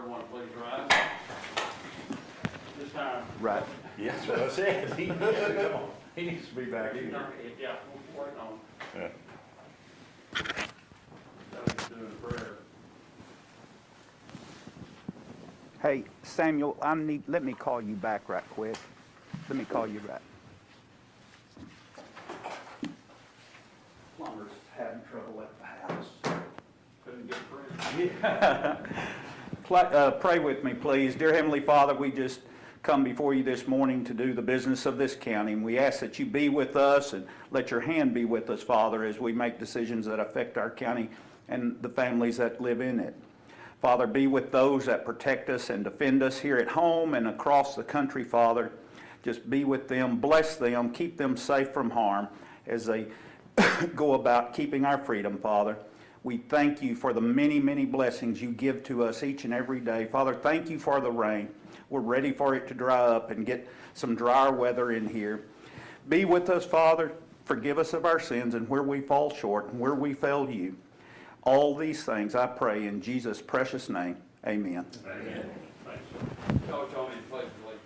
everyone please rise. This time. Right. Yeah, that's what I said. He needs to come on. He needs to be back here. Yeah, we'll wait on. Yeah. He's doing a prayer. Hey, Samuel, let me call you back right quick. Let me call you back. Plumber's having trouble at the house. Couldn't get free. Pray with me, please. Dear Heavenly Father, we just come before you this morning to do the business of this county. And we ask that you be with us and let your hand be with us, Father, as we make decisions that affect our county and the families that live in it. Father, be with those that protect us and defend us here at home and across the country, Father. Just be with them, bless them, keep them safe from harm as they go about keeping our freedom, Father. We thank you for the many, many blessings you give to us each and every day. Father, thank you for the rain. We're ready for it to dry up and get some drier weather in here. Be with us, Father. Forgive us of our sins and where we fall short and where we failed you. All these things I pray in Jesus' precious name. Amen. Amen. Thanks. Tell Tony to pledge allegiance.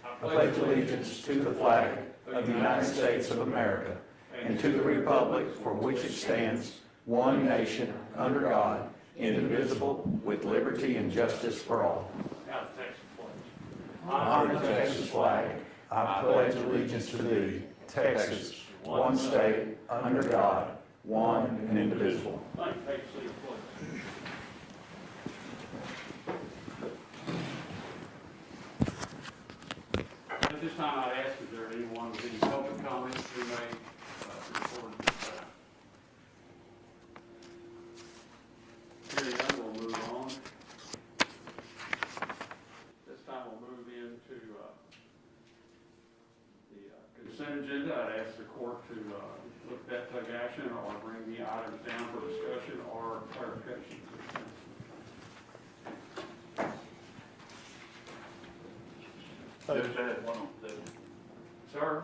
I pledge allegiance to the flag of the United States of America and to the republic for which it stands, one nation, under God, indivisible, with liberty and justice for all. Now the Texas pledge. Honor the Texas flag. I pledge allegiance to thee, Texas, one state, under God, one and indivisible. Thank you. Take a seat, please. At this time, I'd ask if there are anyone with any public comments who may report at this time. Hearing none, we'll move on. This time we'll move into the consent agenda. I'd ask the court to look at that, take action, or bring the items down for discussion or clarification. Judge, I have one on 7. Sir,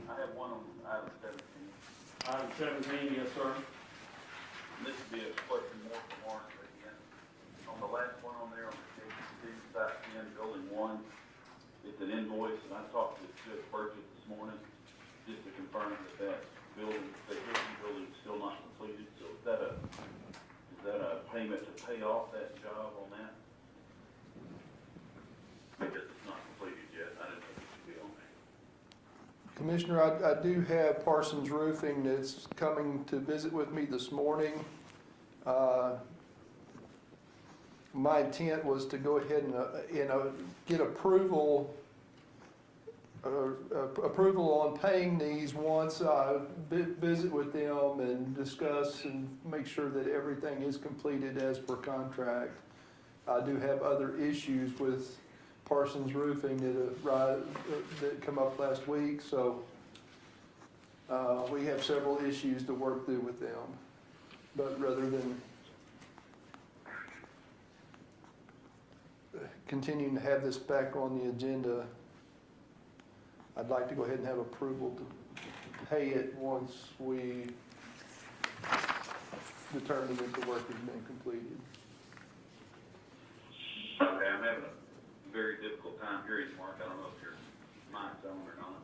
I have one on item 17. item 17, yes, sir. This would be a question more for Mark, but again, on the last one on there, on the KCC, site 10, building 1, it's an invoice, and I talked to Judge Burgess this morning, just to confirm that building, that building is still not completed, so is that a payment to pay off that job on that? Because it's not completed yet, I didn't think it should be on there. Commissioner, I do have Parsons Roofing that's coming to visit with me this morning. My intent was to go ahead and, get approval on paying these once I visit with them and discuss and make sure that everything is completed as per contract. I do have other issues with Parsons Roofing that come up last week, so we have several issues to work through with them. But rather than continuing to have this back on the agenda, I'd like to go ahead and have approval to pay it once we determine that the work has been completed. Okay, I'm having a very difficult time hearing you, Mark. I don't know if your mic's on or not.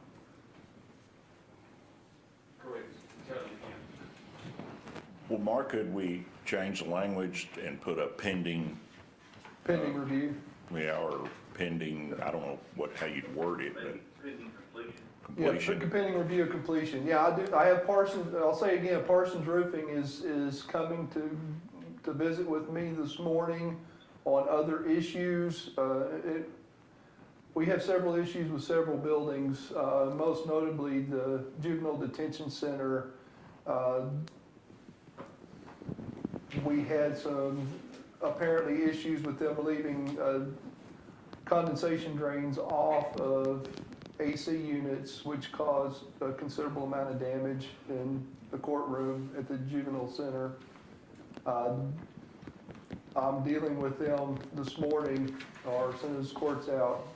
Correct. Tell you again. Well, Mark, could we change the language and put a pending, Pending review. yeah, or pending, I don't know how you'd word it, but Maybe pending completion. completion? Yeah, pending review of completion. Yeah, I do. I have Parsons, I'll say again, Parsons Roofing is coming to visit with me this morning on other issues. We have several issues with several buildings, most notably the juvenile detention center. We had some apparently issues with them leaving condensation drains off of AC units, which caused a considerable amount of damage in the courtroom at the juvenile center. I'm dealing with them this morning, or as soon as court's out,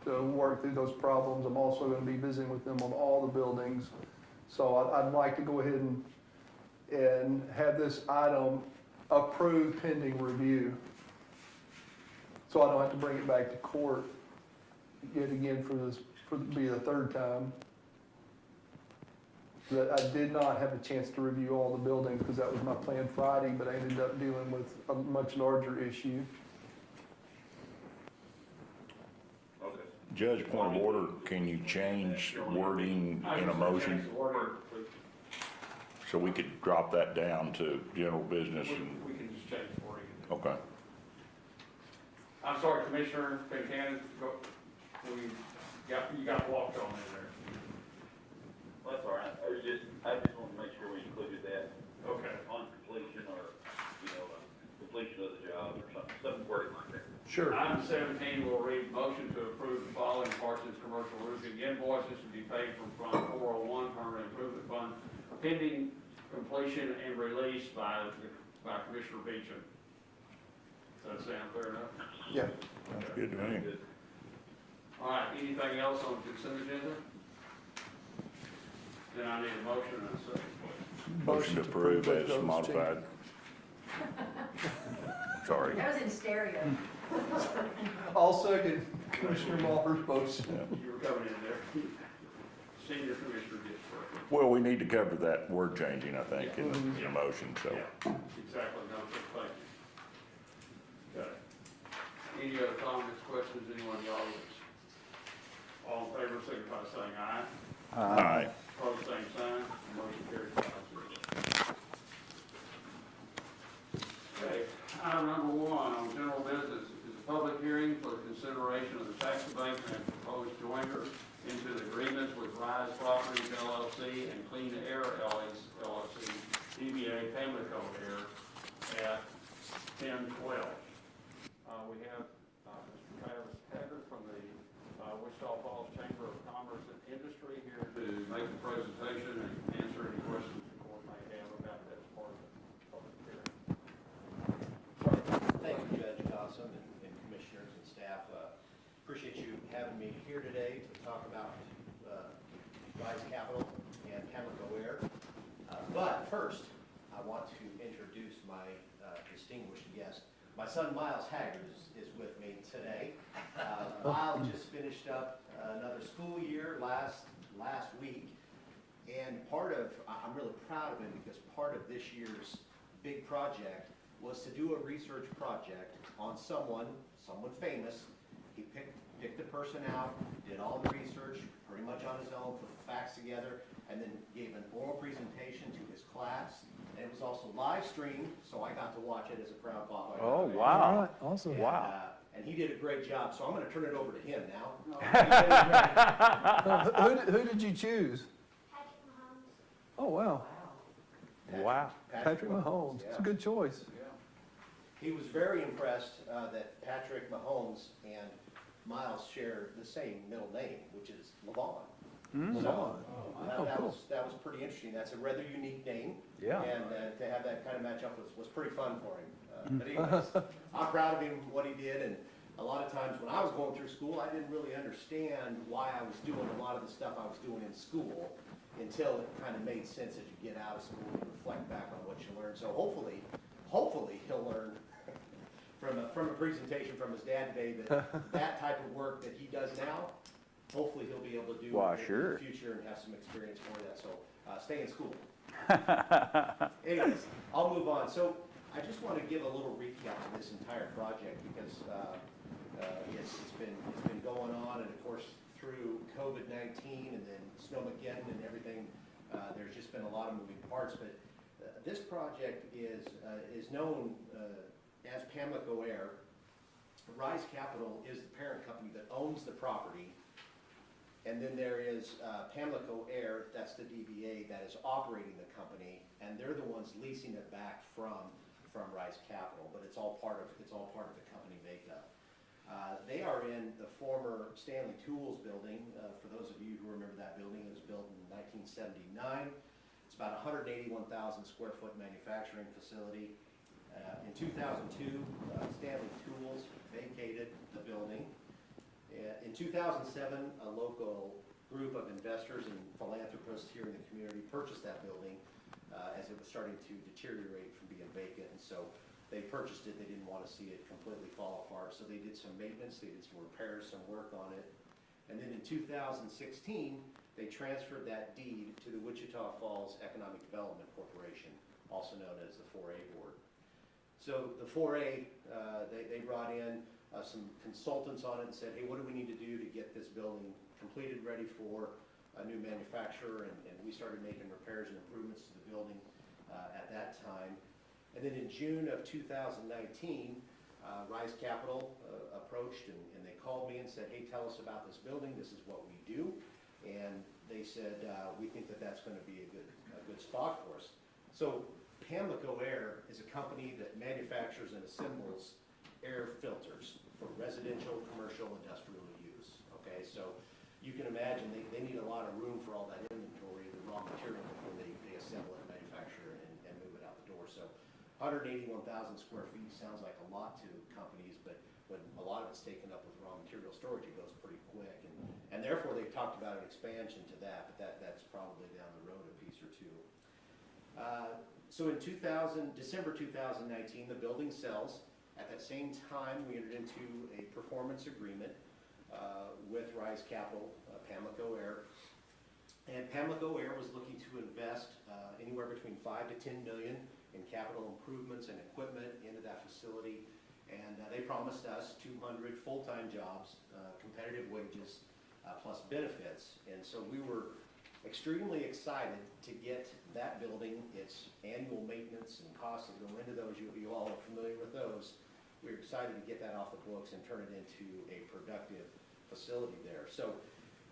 to work through those problems. I'm also going to be visiting with them on all the buildings. So I'd like to go ahead and have this item approved pending review. so I don't have to bring it back to court yet again be the third time. That I did not have a chance to review all the buildings, because that was my plan Friday, but I ended up dealing with a much larger issue. Okay. Judge, point of order, can you change wording in a motion? So we could drop that down to general business and, We can just change the wording. okay. I'm sorry, Commissioner Buchanan, you got walked on in there. That's all right. I just wanted to make sure we included that Okay. on completion or, completion of the job or something worded like that. Sure. Item 17, we'll read motion to approve the following Parsons Commercial Roofing invoices to be paid from Fund 401 Permanent Improvement Fund pending completion and release by Commissioner Beecham. Does that sound fair enough? Yeah. Sounds good to me. All right, anything else on consent agenda? Then I need a motion and a second, please. Motion to approve with as those modified. Sorry. That was in stereo. I'll second Commissioner Muller's motion. You were coming in there. Senior Commissioner gets first. Well, we need to cover that word changing, I think, in the motion, so. Yeah, exactly, no, thank you. Okay. Any other comments, questions, anyone in the audience? All in favor, signify by saying aye. Aye. Opposed, same sign. Motion carries 5-0. Okay, item number 1 on general business is a public hearing for the consideration of the tax abatement and proposed joiner into the agreements with Rise Properties LLC and Clean Air LLC, DBA Pamlico Air at 1012. We have Mr. Travis Taggart from the Wichita Falls Chamber of Commerce and Industry here to make the presentation and answer any questions the court may have about that as part of the public hearing. Thank you, Judge Gossam and commissioners and staff. Appreciate you having me here today to talk about Rise Capital and Pamlico Air. But first, I want to introduce my distinguished guest. My son Miles Haggard is with me today. Miles just finished up another school year last week, and I'm really proud of him because part of this year's big project was to do a research project on someone famous. He picked the person out, did all the research pretty much on his own, put the facts together, and then gave an oral presentation to his class. And it was also live streamed, so I got to watch it as a proud papa. Oh, wow. All right, awesome. And, Wow. And he did a great job, so I'm gonna turn it over to him now. Who did you choose? Oh, wow. Wow. Patrick Mahomes. It's a good choice. He was very impressed that Patrick Mahomes and Miles share the same middle name, which is Levon. So, that was pretty interesting. That's a rather unique name. Yeah. And to have that kind of match up was pretty fun for him. But anyways, I'm proud of him, what he did, and a lot of times when I was going through school, I didn't really understand why I was doing a lot of the stuff I was doing in school until it kind of made sense as you get out of school and reflect back on what you learned. So hopefully he'll learn from a presentation from his dad today that type of work that he does now, hopefully he'll be able to do Why, in sure. the future and have some experience for that. So stay in school. Anyways, I'll move on. So I just want to give a little recap of this entire project because it's been going on, and of course through COVID-19 and then Snowmageddon and everything, there's just been a lot of moving parts. But this project is known as Pamlico Air. Rise Capital is the parent company that owns the property. And then there is Pamlico Air, that's the DBA that is operating the company, and they're the ones leasing it back from Rise Capital, but it's all part of the company makeup. They are in the former Stanley Tools building. For those of you who remember that building, it was built in 1979. It's about 181,000 square foot manufacturing facility. In 2002, Stanley Tools vacated the building. In 2007, a local group of investors and philanthropists here in the community purchased that building as it was starting to deteriorate from being vacant. And so They purchased it, they didn't want to see it completely fall apart, so they did some maintenance, they did some repairs, some work on it. And then in 2016, they transferred that deed to the Wichita Falls Economic Development Corporation, also known as the 4A Board. So the 4A, they brought in some consultants on it and said, hey, what do we need to do to get this building completed, ready for a new manufacturer? And we started making repairs and improvements to the building at that time. And then in June of 2019, Rise Capital approached and they called me and said, hey, tell us about this building, this is what we do. And they said, we think that that's going to be a good spot for us. So Pamlico Air is a company that manufactures and assembles air filters for residential, commercial, industrial use. Okay, so you can imagine they need a lot of room for all that inventory, the raw material, before they assemble it, manufacture it, and move it out the door. So 181,000 square feet sounds like a lot to companies, but when a lot of it's taken up with raw material storage, it goes pretty quick. And therefore, they've talked about an expansion to that, but that's probably down the road a piece or two. So in December 2019, the building sells. At that same time, we entered into a performance agreement with Rise Capital, Pamlico Air. And Pamlico Air was looking to invest anywhere between $5 to $10 million in capital improvements and equipment into that facility. And they promised us 200 full-time jobs, competitive wages, plus benefits. And so we were extremely excited to get that building, its annual maintenance and costs that go into those. You all are familiar with those. We were excited to get that off the books and turn it into a productive facility there. So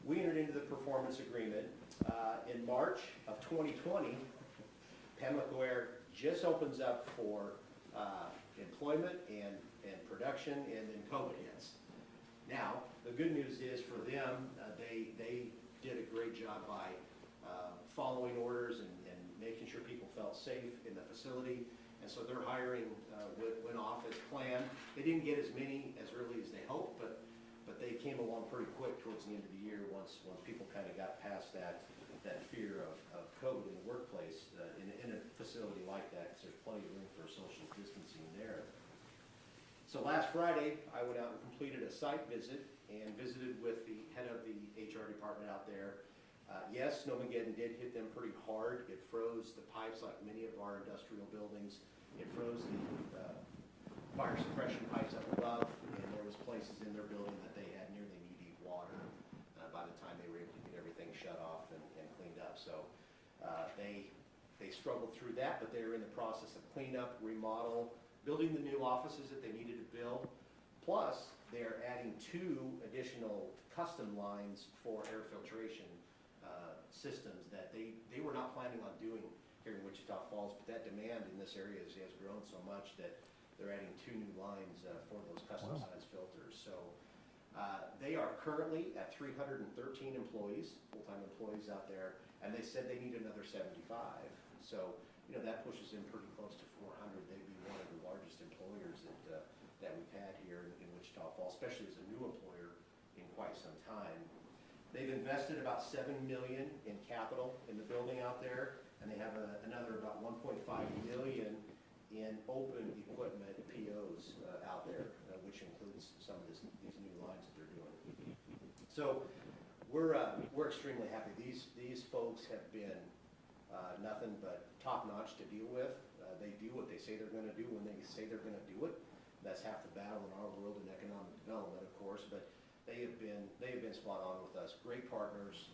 we entered into the performance agreement. In March of 2020, Pamlico Air just opens up for employment and production, and then COVID hits. Now, the good news is for them, they did a great job by following orders and making sure people felt safe in the facility. And so their hiring went off as planned. They didn't get as many as early as they hoped, but they came along pretty quick towards the end of the year once people kind of got past that fear of COVID in the workplace in a facility like that, because there's plenty of room for social distancing there. So last Friday, I went out and completed a site visit and visited with the head of the HR department out there. Yes, Snowmageddon did hit them pretty hard. It froze the pipes like many of our industrial buildings. It froze the fire suppression pipes up above, and there was places in their building that they had nearly knee-deep water by the time they were able to get everything shut off and cleaned up. So they struggled through that, but they were in the process of cleanup, remodel, building the new offices that they needed to build. Plus, they're adding 2 additional custom lines for air filtration systems that they were not planning on doing here in Wichita Falls, but that demand in this area has grown so much that they're adding 2 new lines for those custom size filters. So they are currently at 313 employees, full-time employees out there, and they said they need another 75. So, you know, that pushes them pretty close to 400. They'd be one of the largest employers that we've had here in Wichita Falls, especially as a new employer in quite some time. They've invested about $7 million in capital in the building out there, and they have another about $1.5 million in open equipment POs out there, which includes some of these new lines that they're doing. So we're extremely happy. These folks have been nothing but top-notch to deal with. They do what they say they're going to do when they say they're going to do it. That's half the battle in our world in economic development, of course, but they have been spot on with us. Great partners.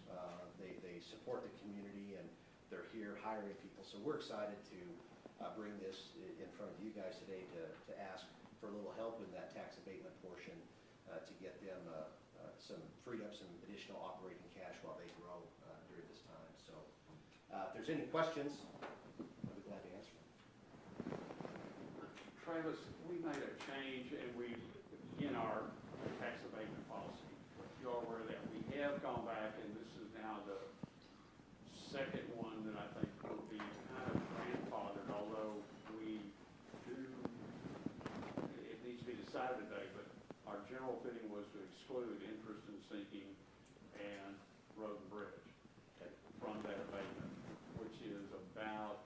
They support the community, and they're here hiring people. So we're excited to bring this in front of you guys today to ask for a little help in that tax abatement portion to get them freed up some additional operating cash while they grow during this time. So if there's any questions, I'll be glad to answer them. Travis, we made a change in our tax abatement policy. You're aware that we have gone back, and this is now the second one that I think will be kind of grandfathered, although it needs to be decided today, but our general opinion was to exclude interest in sinking and road and bridge from that abatement, which is about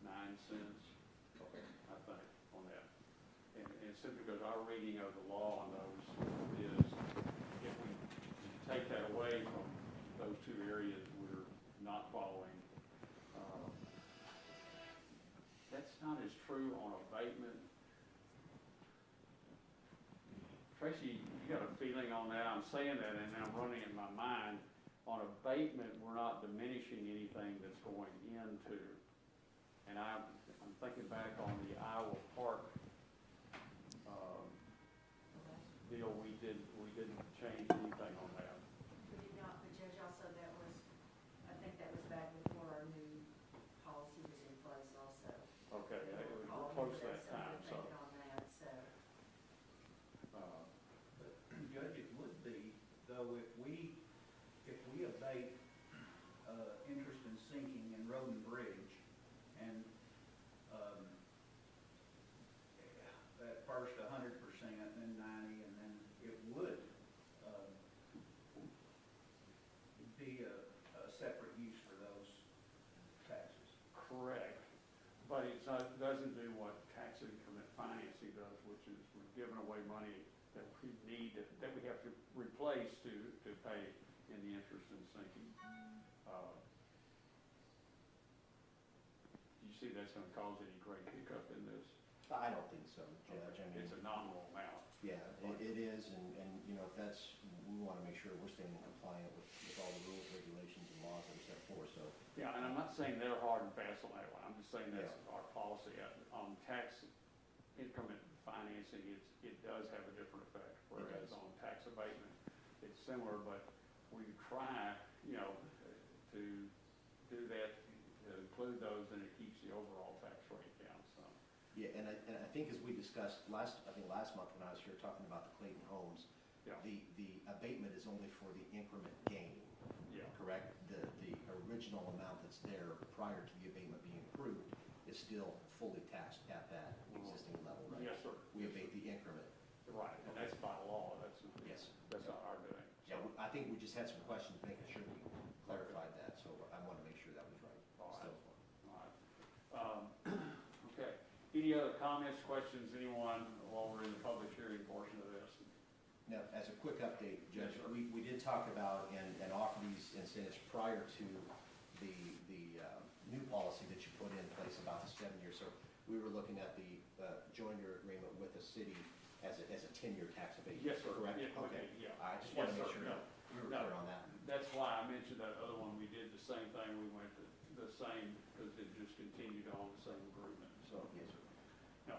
9 cents simply because our reading of the law on those is, if we take that away from those two areas, we're not following. That's not as true on abatement. Tracy, you got a feeling on that? I'm saying that and I'm running in my mind. On abatement, we're not diminishing anything that's going into. And I'm thinking back on the Iowa Park deal, we didn't change anything on that. We did not, but Judge, also that was, I think that was back before our new policy was in place also. Okay, They we're were calling close for to that time, so so. we're thinking on that, so. Judge, it would be, though, if we abate, interest in sinking in road and bridge, and, at first 100%, then 90, and then it would, be a separate use for those taxes. Correct, but it doesn't do what tax increment financing does, which is we're giving away money that we need, that we have to replace to pay in the interest and sinking. Do you see that's gonna cause any great hiccup in this? I don't think so, Judge. I mean, It's a nominal amount. yeah, it is, and, you know, if that's, we want to make sure we're staying compliant with all the rules, regulations, and laws that are set forth, so. Yeah, and I'm not saying they're hard and fast on that one, I'm just saying that's our policy. On tax increment financing, it does have a different effect, whereas does. on tax abatement, it's similar, but we try, you know, to do that, to include those, and it keeps the overall tax rate down some. Yeah, and I think as we discussed last month when I was here talking about the Clayton homes, Yeah. the abatement is only for the increment gain, Yeah, correct? The original amount that's there prior to the abatement being approved is still fully taxed at that existing level, right? yes, sir. We abate the increment. Right, and that's by law, that's Yes. not our doing. Yeah, I think we just had some questions, making sure we clarified that, so I want to make sure that was right. All right. So, All right. Okay, any other comments, questions, anyone, while we're in the public hearing portion of this? Now, as a quick update, Judge, Yes, sir. we did talk about and offer these incentives prior to the new policy that you put in place about the 7 years. So we were looking at the joiner agreement with the city as a 10-year tax abatement. Yes, sir. Correct? Yeah, Okay. yeah. I just want to Yes, make sir. sure No. we were No. clear on that. That's why I mentioned that other one, we did the same thing, we went to the same, because it just continued on the same agreement, so. Yes, sir. No,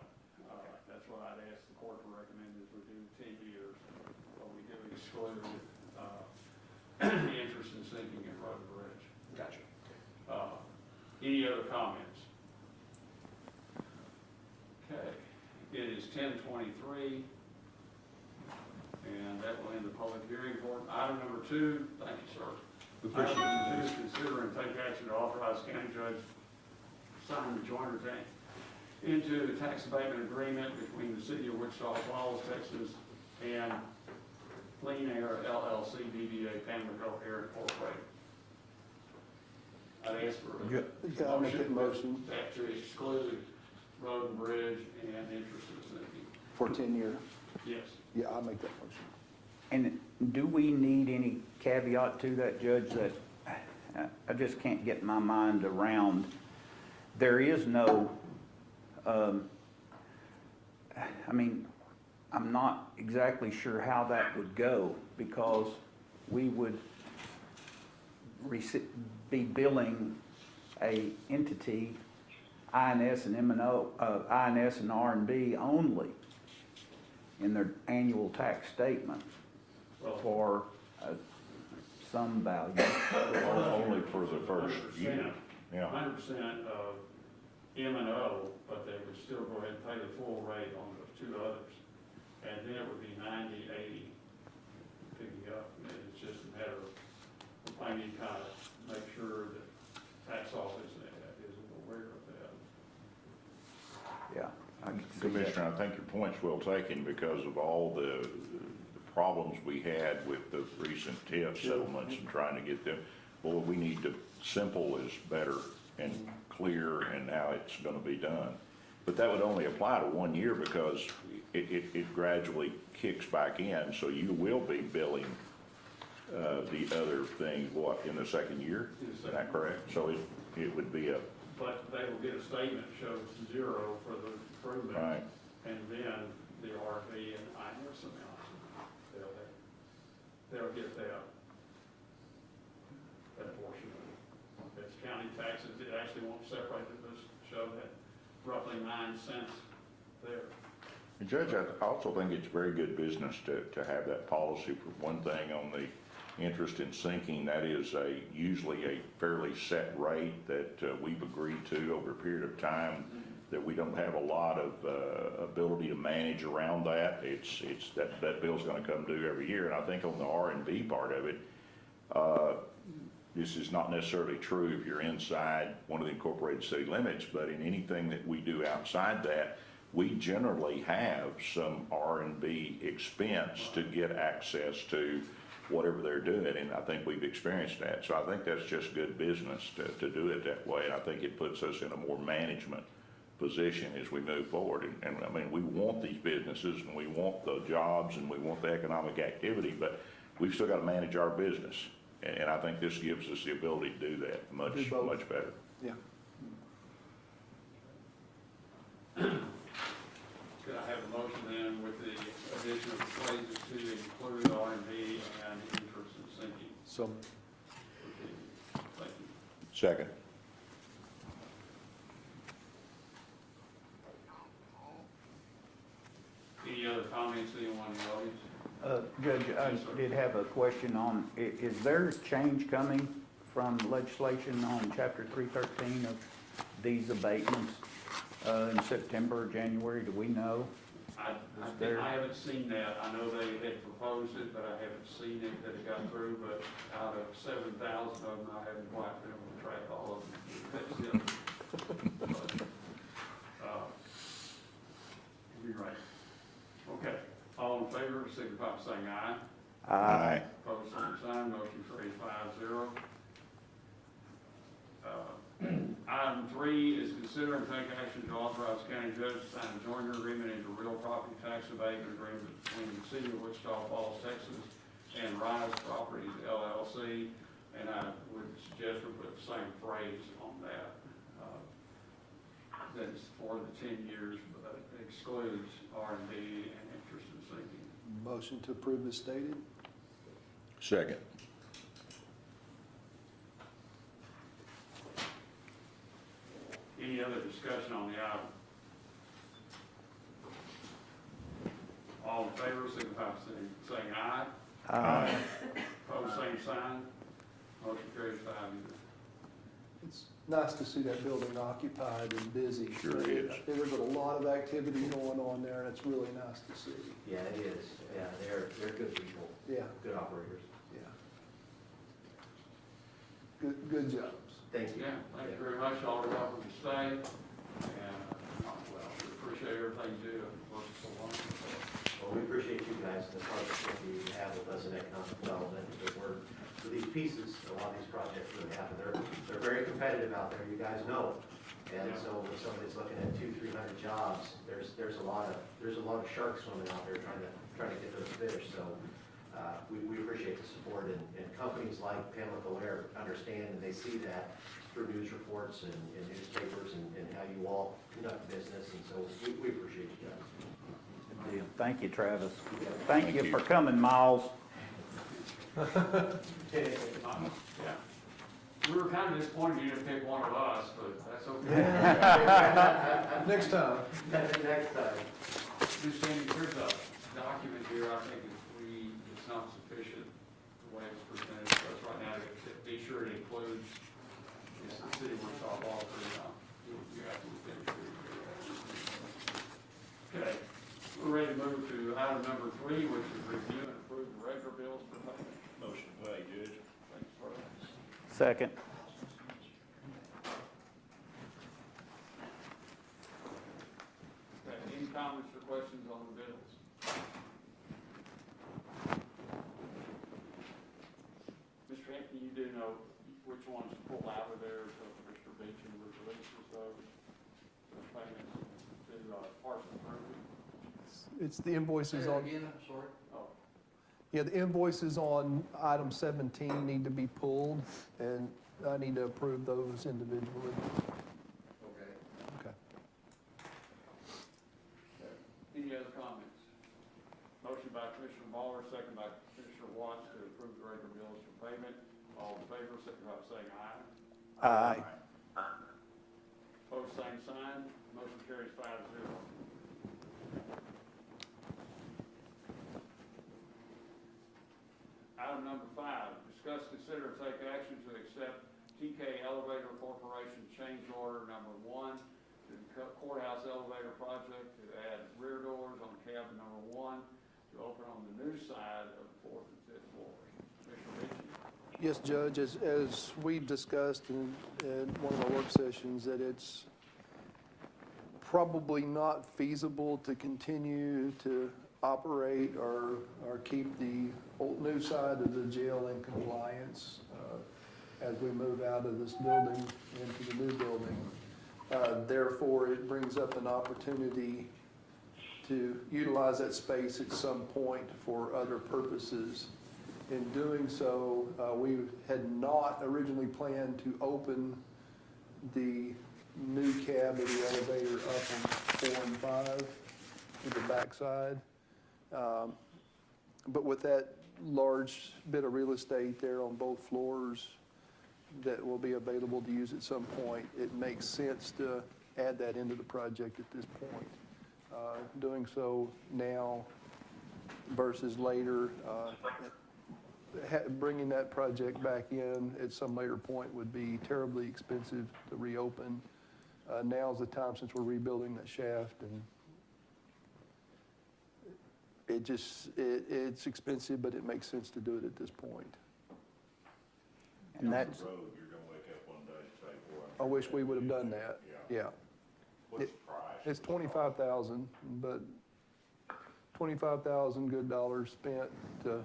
that's what I'd ask the court to recommend is we do 10 years, but we do exclude, interest in sinking in road and bridge. Gotcha. Any other comments? Okay, it is 10:23, and that will end the public hearing for item number 2. Thank you, sir. Item number 2 is consider and take action to authorize county judge to sign the joiner tank into the tax abatement agreement between the city of Wichita Falls, Texas, and Clean Air LLC DBA Pamlico Air Incorporated. I'd ask for a Yeah, I'll make that motion that to exclude road and bridge and interest in sinking. for 10 year. Yes. Yeah, I'll make that motion. And do we need any caveat to that, Judge, that I just can't get my mind around? There is no, I mean, I'm not exactly sure how that would go, because we would be billing a entity, INS and M&O, INS and R&B only in their annual tax statement for some value. Only for the first year. Yeah. 100% of M&O, but they would still go ahead and pay the full rate on those two others. And then it would be 90, 80 picking up. And it's just a matter of, I need to kind of make sure that tax office is aware of that. Yeah. I can see that. Commissioner, I think your point's well taken because of all the problems we had with the recent TIF settlements and trying to get them. Well, we need to, simple is better and clear and how it's gonna be done. But that would only apply to 1 year because it gradually kicks back in, so you will be billing the other thing, what, in the second year? Is that correct? So it would be a, But they will get a statement that shows 0 for the improvement. right, And then the RV and INS amounts, they'll get that portion of it. It's county taxes, it actually won't separate it, just show that roughly 9 cents there. And Judge, I also think it's very good business to have that policy. For one thing, on the interest in sinking, that is usually a fairly set rate that we've agreed to over a period of time, that we don't have a lot of ability to manage around that. It's that bill's gonna come due every year, and I think on the R&B part of it, this is not necessarily true if you're inside one of the incorporated city limits, but in anything that we do outside that, we generally have some R&B expense to get access to whatever they're doing, and I think we've experienced that. So I think that's just good business to do it that way, and I think it puts us in a more management position as we move forward. And I mean, we want these businesses, and we want the jobs, and we want the economic activity, but we've still got to manage our business. And I think this gives us the ability to do that much better. Yeah. Could I have a motion then with the addition of the phrases to include R&D and interest in sinking? So, Okay. Thank you. Second. Any other comments, anyone in the audience? Judge, I did have a question on, is there change coming from legislation on Chapter 313 of these abatements in September or January? Do we know? I haven't seen that. I know they had proposed it, but I haven't seen it that it got through, but out of 7,000 of them, I haven't quite been able to track all of them. That's it. But, you're right. Okay, all in favor, signify by saying aye. Aye. Opposed, same sign, motion carries 5-0. Item 3 is consider and take action to authorize county judge to sign a joint agreement into real property tax abatement agreement between the city of Wichita Falls, Texas, and Rise Properties LLC, and I would suggest we put the same phrase on that. That's for the 10 years, but excludes R&D and interest in sinking. motion to approve as stated? Second. Any other discussion on the item? All in favor, signify by saying aye. Aye. Opposed, same sign. Motion carries 5-0. It's nice to see that building occupied and busy. Sure is. There's a lot of activity going on there, and it's really nice to see. Yeah, it is. Yeah, they're good people, Yeah, good operators. yeah. Good jobs. Thank you. Yeah, thank you very much. Y'all are welcome to stay. And, well, we appreciate everything you do. It works so long. Well, we appreciate you guys, the partnership you have with us in economic development, because for these pieces, a lot of these projects really happen. They're very competitive out there, you guys know. And Yeah. so if somebody's looking at 200-300 jobs, there's a lot of sharks swimming out there trying to get those fish. So we appreciate the support, and companies like Pamela Golair understand, and they see that through news reports and newspapers and how you all conduct business, and so we appreciate you guys. Thank you, Travis. Thank Thank you you. for coming, Miles. Yeah. We were kind of disappointed you didn't pick one of us, but that's okay. Next time. Next time. Just saying, there's a document here, I think it's not sufficient the way it's presented to us right now. To be sure it includes, it's the city of Wichita Falls, you have to finish it. Okay, we're ready to move to item number 3, which is review and approve the regular bills for payment. Motion paid, Judge. Thanks for that. Second. Okay, any comments or questions on the bills? Mr. Hampton, you do know which ones to pull out of there, so Mr. Beecham releases those payments. It's the invoices on, Again, I'm sorry? Oh, yeah, the invoices on item 17 need to be pulled, and I need to approve those individually. okay. Okay. Any other comments? Motion by Commissioner Muller, second by Commissioner Watts to approve the regular bills for payment. All in favor, signify by saying aye. Aye. Opposed, same sign. Motion carries 5-0. Item number 5, discuss, consider, and take action to accept TK Elevator Corporation change order number 1 to the courthouse elevator project to add rear doors on cabin number 1 to open on the new side of the 4th and 5th floors. Commissioner Ritchie? Yes, Judge, as we've discussed in one of our work sessions, that it's probably not feasible to continue to operate or keep the old new side of the jail in compliance as we move out of this building into the new building. Therefore, it brings up an opportunity to utilize that space at some point for other purposes. In doing so, we had not originally planned to open the new cab of the elevator up on 4 and 5 to the backside. But with that large bit of real estate there on both floors that will be available to use at some point, it makes sense to add that into the project at this point. Doing so now versus later, bringing that project back in at some later point would be terribly expensive to reopen. Now's the time, since we're rebuilding that shaft, and it's expensive, but it makes sense to do it at this point. And that's, Down the road, you're gonna wake up one day and say, boy. I wish we would have done that, yeah. What's the price? It's 25,000, but 25,000 good dollars spent to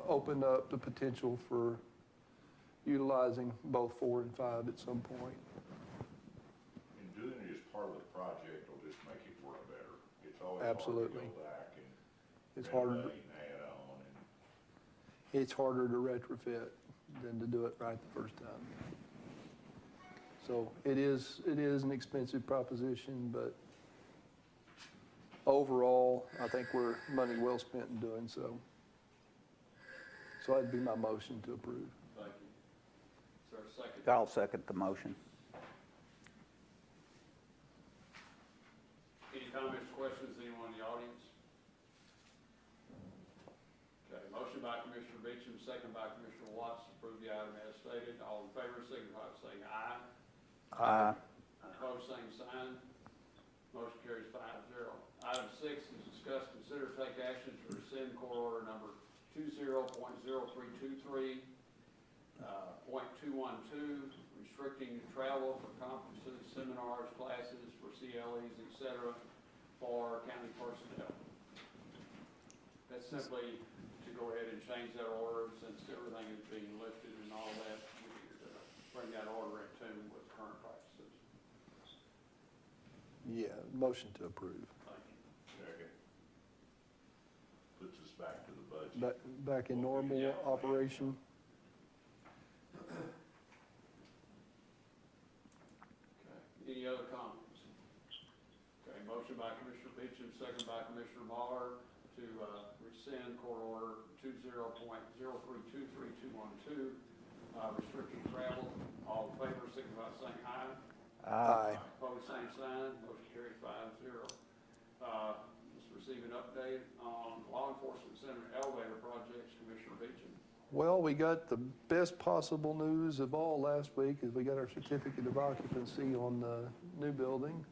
open up the potential for utilizing both 4 and 5 at some point. And doing it as part of the project will just make it work better. It's always hard to Absolutely. go back and It's harder, renovate and add on, and it's harder to retrofit than to do it right the first time. So it is an expensive proposition, but overall, I think we're money well spent in doing so. So that'd be my motion to approve. Thank you. Is there a second? I'll second the motion. Any comments, questions, anyone in the audience? Okay, motion by Commissioner Beecham, second by Commissioner Watts to approve the item as stated. All in favor, signify by saying aye. Aye. Opposed, same sign. Motion carries 5-0. Item 6 is discuss, consider, take action to rescind court order number 20.0323, .212, restricting travel for conferences, seminars, classes, for CLEs, et cetera, for county personnel. That's simply to go ahead and change that order, since everything is being lifted and all that. We need to bring that order in tune with current practices. Yeah, motion to approve. Thank you. second. Puts us back to the budget. Back in normal operation. Okay, any other comments? Okay, motion by Commissioner Beecham, second by Commissioner Muller to rescind court order 20.032312, restricting travel. All in favor, signify by saying aye. Aye. Opposed, same sign. Motion carries 5-0. Let's receive an update on law enforcement center elevator projects, Commissioner Beecham. Well, we got the best possible news of all last week, is we got our certificate of occupancy on the new building.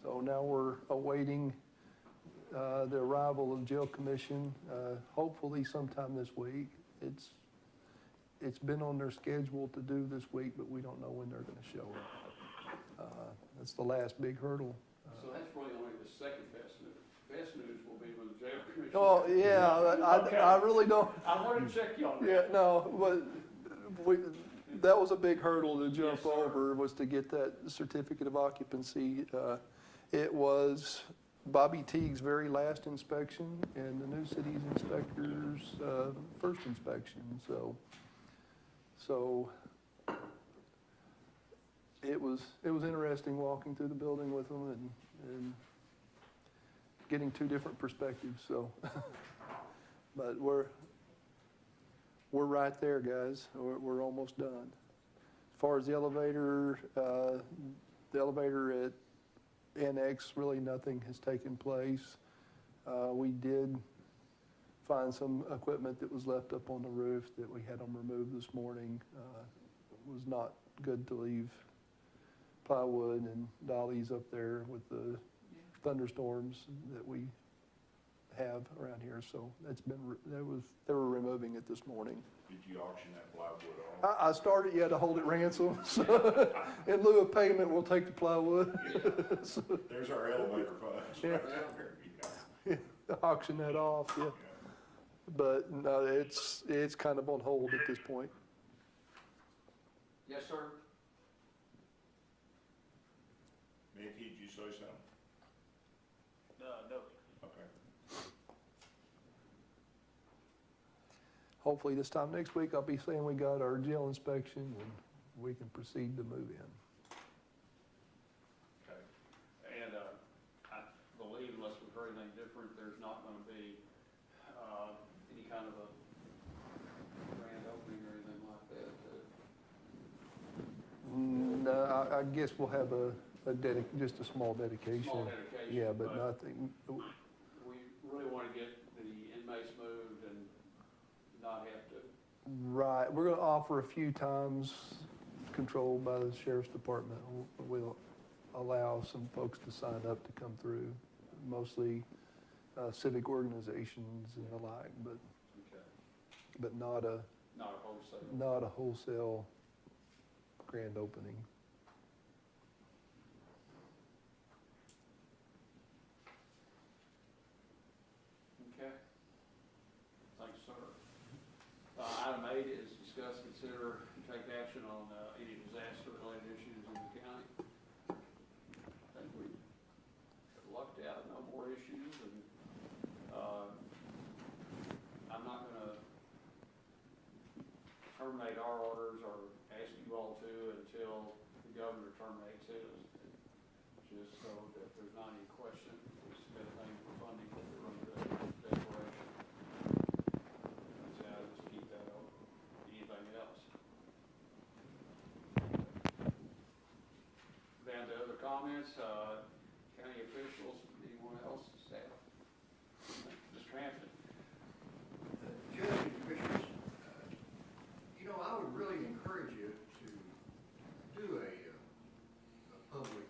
So now we're awaiting the arrival of jail commission, hopefully sometime this week. It's been on their schedule to do this week, but we don't know when they're gonna show up. That's the last big hurdle. So that's really only the second best news. Best news will be when the jail commission. Oh, yeah, I really don't, I want to check you on yeah, that. no, but that was a big hurdle to jump Yes, sir. over, was to get that certificate of occupancy. It was Bobby Teague's very last inspection and the new city's inspector's first inspection, so it was interesting walking through the building with them and getting two different perspectives, so. But we're right there, guys. We're almost done. As far as the elevator at Annex, really nothing has taken place. We did find some equipment that was left up on the roof that we had them removed this morning. It was not good to leave plywood and dollies up there with the thunderstorms that we have around here, so they were removing it this morning. Did you auction that plywood off? I started, yeah, to hold it ransom, so in lieu of payment, we'll take the plywood. So, There's our elevator funds. Yeah. There you go. auction that off, yeah. But no, it's kind of on hold at this point. Yes, sir? Mickey, did you say something? No. Okay. Hopefully this time next week, I'll be saying we got our jail inspection and we can proceed to move in. Okay. And I believe unless we've heard anything different, there's not going to be any kind of a grand opening or anything like that. No, I guess we'll have just a small dedication. Small dedication. Yeah, but nothing, We really want to get the inmates moved and not have to. right, we're gonna offer a few times, controlled by the sheriff's department. We'll allow some folks to sign up to come through, mostly civic organizations and the like, Okay. but not a Not a wholesale. wholesale grand opening. Okay. Thanks, sir. Item 8 is discuss, consider, and take action on any disaster-related issues in the county. I think we lucked out, no more issues, and I'm not going to terminate our orders or ask you all to until the governor terminates his, just so that there's not any question. We submit things for funding for the declaration. So I'll just keep that open. Anything else? Down to other comments, county officials, anyone else, staff? Mr. Hampton? Judge and Commissioners, I would really encourage you to do a public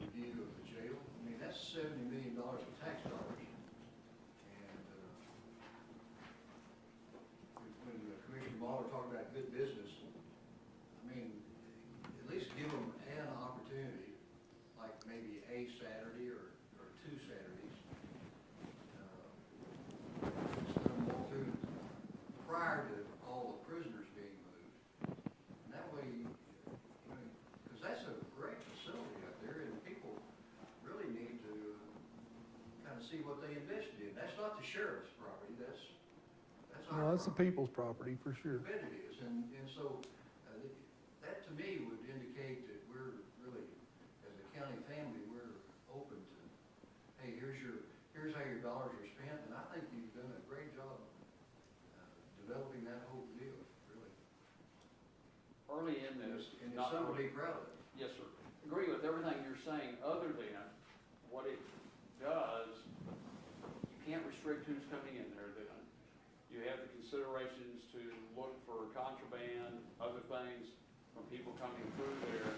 review of the jail. I mean, that's $70 million of tax dollars. And when Commissioner Mahler talked about good business, I mean, at least give them an opportunity, like maybe a Saturday or 2 Saturdays. Just let them walk through prior to all the prisoners being moved. And that way, because that's a great facility out there, and people really need to kind of see what they invested in. That's not the sheriff's property, that's our No, that's the property. people's property, for sure. I bet it is, and so, that to me would indicate that we're really, as a county family, we're open to, hey, here's how your dollars are spent, and I think you've done a great job developing that whole deal, really. Early in this. And it's not something to early- be proud of. Yes, sir. Agree with everything you're saying, other than what it does, you can't restrict who's coming in there then. You have the considerations to look for contraband, other things from people coming through there.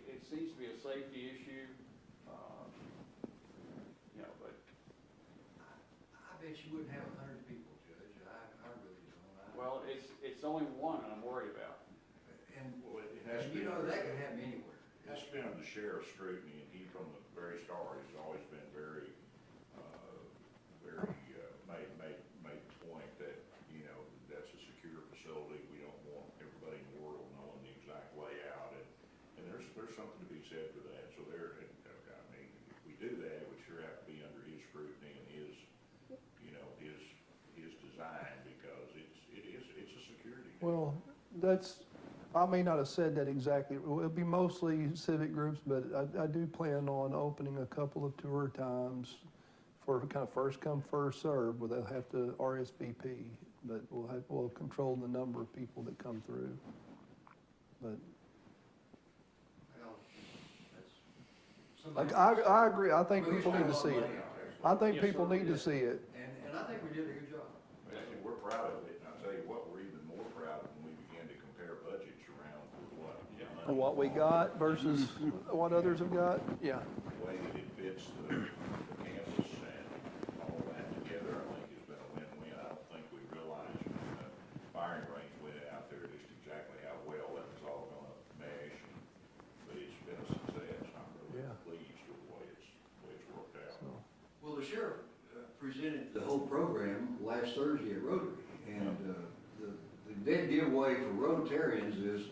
It seems to be a safety issue, but. I bet you wouldn't have 100 people, Judge, I really don't. Well, it's only one I'm worried about. And, Well, it has and been. that could happen anywhere. That's been under the sheriff's scrutiny, and he, from the very start, has always been very, made the point that, that's a secure facility. We don't want everybody in the world knowing the exact layout, and there's something to be said for that. So there, do that, it would sure have to be under his scrutiny and his, you know, his design, because it's a security. Well, I may not have said that exactly. It'll be mostly civic groups, but I do plan on opening a couple of tour times for kind of first come, first serve, where they'll have to RSVP, but we'll control the number of people that come through. But Well, that's like, I agree, I think We people spent need a to lot of see it. money out there. I think Yes, people sir. need to see it. And I think we did a good job. And we're proud of it, and I'll tell you what, we're even more proud when we begin to compare budgets around what. And what we got versus what others have got, yeah. The way that it fits the campus and all that together, I think has been a win-win. I don't think we realized when the firing range went out there just exactly how well that was all gonna mesh. But it's been a success. I'm really Yeah. pleased with the way it's worked out. So, Well, the sheriff presented the whole program last Thursday at Rotary, and the dead giveaway for Rotarians is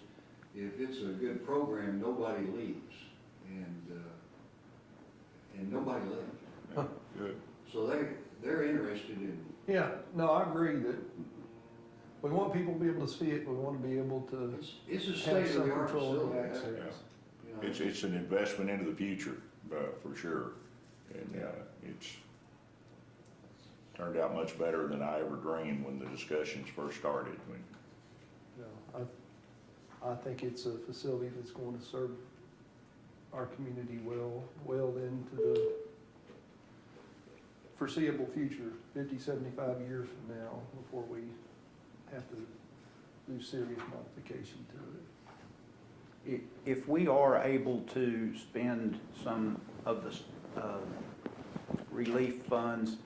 if it's a good program, nobody leaves, and nobody left. Good. So they're interested in, yeah, no, I agree that we want people to be able to see it, we want to be able to it's a have some state-of-the-art control of facility. the access. You know, It's an investment into the future, for sure. And, it's turned out much better than I ever dreamed when the discussions first started. No, I think it's a facility that's going to serve our community well into the foreseeable future, 50, 75 years from now, before we have to do serious modification to it. If we are able to spend some of the relief funds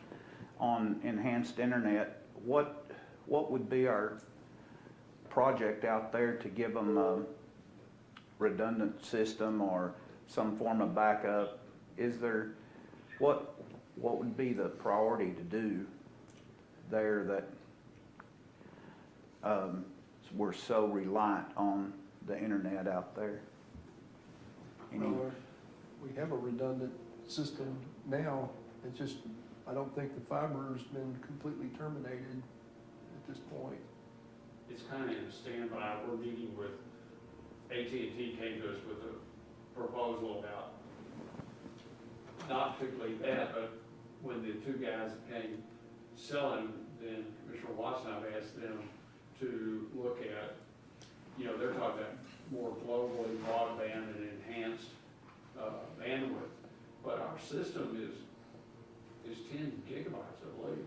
on enhanced internet, what would be our project out there to give them a redundant system or some form of backup? Is there, what would be the priority to do there that we're so reliant on the internet out there? Well, we have a redundant system now, it's just, I don't think the fiber's been completely terminated at this point. It's kind of in standby. We're meeting with, AT&T came to us with a proposal about, not particularly that, but when the two guys came selling, then Commissioner Watson, I've asked them to look at, they're talking about more globally broadband and enhanced bandwidth, but our system is 10 gigabytes, I believe.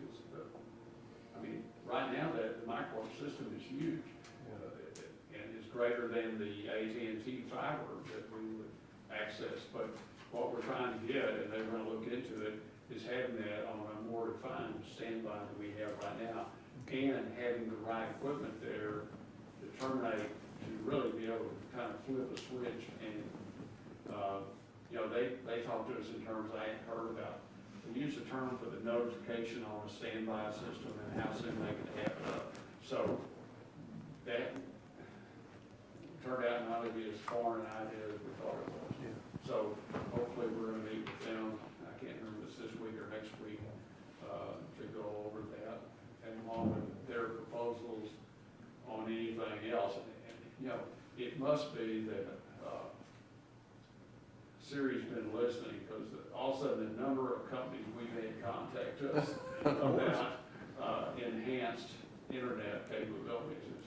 Right now, the microwave system is huge, and is greater than the AT&T fiber that we would access. But what we're trying to get, and they're gonna look into it, is having that on a more refined standby than we have right now, and having the right equipment there to terminate, to really be able to kind of flip a switch. And, they talked to us in terms, I hadn't heard about, we use the term for the notification on a standby system and how soon they can have it up. So that turned out not to be as foreign an idea as we thought it was. Yeah. So hopefully we're gonna meet with them, I can't remember if it's this week or next week, to go over that, and along with their proposals on anything else. And it must be that, Siri's been listening, because all of a sudden the number of companies we've had contact us about enhanced internet capabilities is